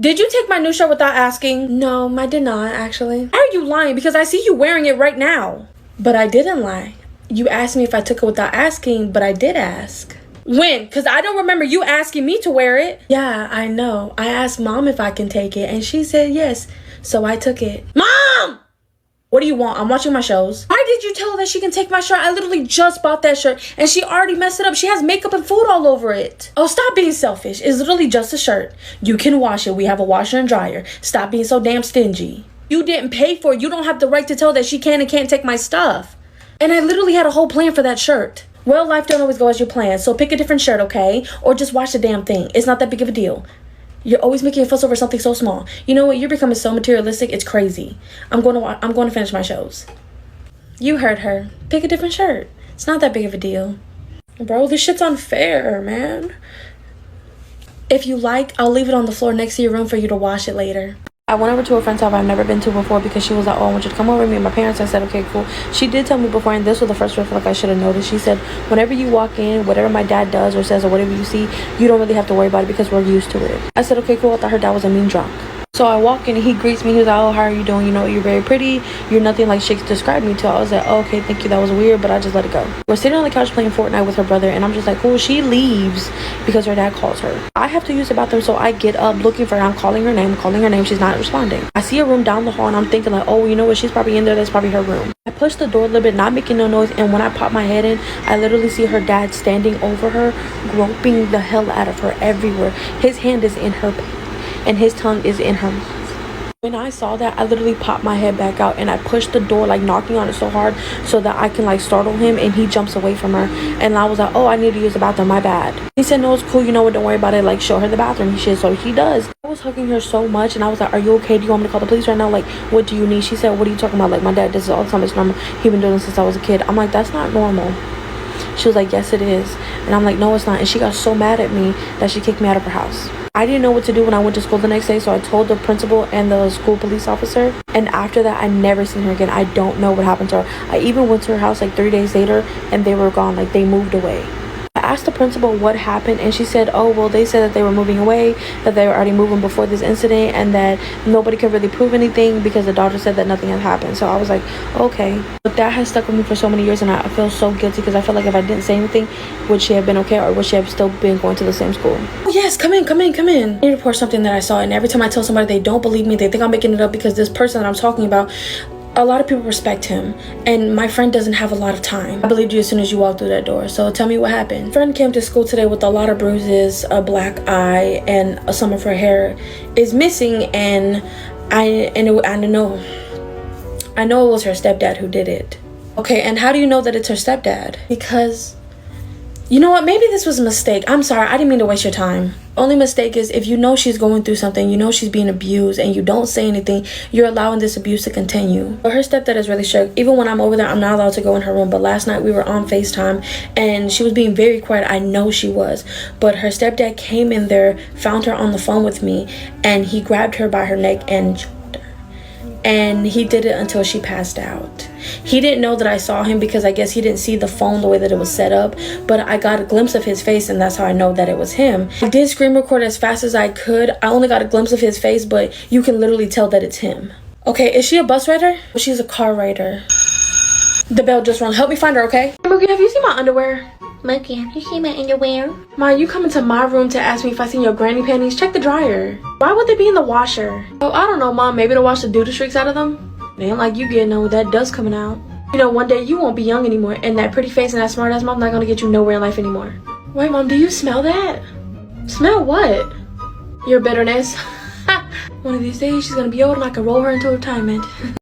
Did you take my new shirt without asking? No, I did not, actually. Why are you lying? Because I see you wearing it right now. But I didn't lie. You asked me if I took it without asking, but I did ask. When? Because I don't remember you asking me to wear it. Yeah, I know. I asked Mom if I can take it, and she said yes. So I took it. Mom! What do you want? I'm watching my shows. Why did you tell her that she can take my shirt? I literally just bought that shirt and she already messed it up. She has makeup and food all over it. Oh, stop being selfish. It's literally just a shirt. You can wash it. We have a washer and dryer. Stop being so damn stingy. You didn't pay for it. You don't have the right to tell that she can and can't take my stuff. And I literally had a whole plan for that shirt. Well, life don't always go as you plan, so pick a different shirt, okay? Or just wash the damn thing. It's not that big of a deal. You're always making a fuss over something so small. You know what? You're becoming so materialistic. It's crazy. I'm going to finish my shows. You heard her. Pick a different shirt. It's not that big of a deal. Bro, this shit's unfair, man. If you like, I'll leave it on the floor next to your room for you to wash it later. I went over to a friend's house I've never been to before because she was like, oh, I want you to come over with me and my parents. I said, okay, cool. She did tell me before, and this was the first red flag I should have noticed. She said, whenever you walk in, whatever my dad does or says or whatever you see, you don't really have to worry about it because we're used to it. I said, okay, cool. I thought her dad was a mean drunk. So I walk in and he greets me. He was like, oh, how are you doing? You know, you're very pretty. You're nothing like she described me to. I was like, oh, okay, thank you. That was weird, but I just let it go. We're sitting on the couch playing Fortnite with her brother, and I'm just like, cool. She leaves because her dad calls her. I have to use the bathroom, so I get up looking for her. I'm calling her name. She's not responding. I see a room down the hall, and I'm thinking like, oh, you know what? She's probably in there. That's probably her room. I push the door a little bit, not making no noise, and when I pop my head in, I literally see her dad standing over her, groping the hell out of her everywhere. His hand is in her pants, and his tongue is in her mouth. When I saw that, I literally popped my head back out and I pushed the door, like knocking on it so hard so that I can like startle him, and he jumps away from her. And I was like, oh, I need to use the bathroom, my bad. He said, no, it's cool, you know what, don't worry about it, like show her the bathroom. So he does. I was hugging her so much and I was like, are you okay? Do you want me to call the police right now? Like, what do you need? She said, what are you talking about? Like, my dad does this all the time, it's normal. He's been doing this since I was a kid. I'm like, that's not normal. She was like, yes, it is. And I'm like, no, it's not. And she got so mad at me that she kicked me out of her house. I didn't know what to do when I went to school the next day, so I told the principal and the school police officer. And after that, I never seen her again. I don't know what happened to her. I even went to her house like 3 days later, and they were gone. Like, they moved away. I asked the principal what happened, and she said, oh, well, they said that they were moving away, that they were already moving before this incident, and that nobody could really prove anything because the doctor said that nothing had happened. So I was like, okay. But that has stuck with me for so many years, and I feel so guilty because I feel like if I didn't say anything, would she have been okay, or would she have still been going to the same school? Oh, yes, come in. I need to report something that I saw, and every time I tell somebody, they don't believe me. They think I'm making it up because this person that I'm talking about, a lot of people respect him, and my friend doesn't have a lot of time. I believed you as soon as you walked through that door, so tell me what happened. Friend came to school today with a lot of bruises, a black eye, and some of her hair is missing, and I know it was her stepdad who did it. Okay, and how do you know that it's her stepdad? Because, you know what, maybe this was a mistake. I'm sorry, I didn't mean to waste your time. Only mistake is if you know she's going through something, you know she's being abused, and you don't say anything, you're allowing this abuse to continue. But her stepdad is really strict. Even when I'm over there, I'm not allowed to go in her room. But last night we were on FaceTime and she was being very quiet. I know she was. But her stepdad came in there, found her on the phone with me, and he grabbed her by her neck and choked her. And he did it until she passed out. He didn't know that I saw him because I guess he didn't see the phone the way that it was set up, but I got a glimpse of his face, and that's how I know that it was him. I did screen record as fast as I could. I only got a glimpse of his face, but you can literally tell that it's him. Okay, is she a bus rider? She's a car rider. The bell just rung. Help me find her, okay? Mookie, have you seen my underwear? Mookie, have you seen my underwear? Ma, you come into my room to ask me if I seen your granny panties? Check the dryer. Why would they be in the washer? Oh, I don't know, Mom. Maybe to wash the doo-doo streaks out of them? They ain't like you getting with that dust coming out. You know, one day you won't be young anymore, and that pretty face and that smart ass mom not gonna get you nowhere in life anymore. Wait, Mom, do you smell that? Smell what? Your bitterness. One of these days she's gonna be old and I can roll her into retirement.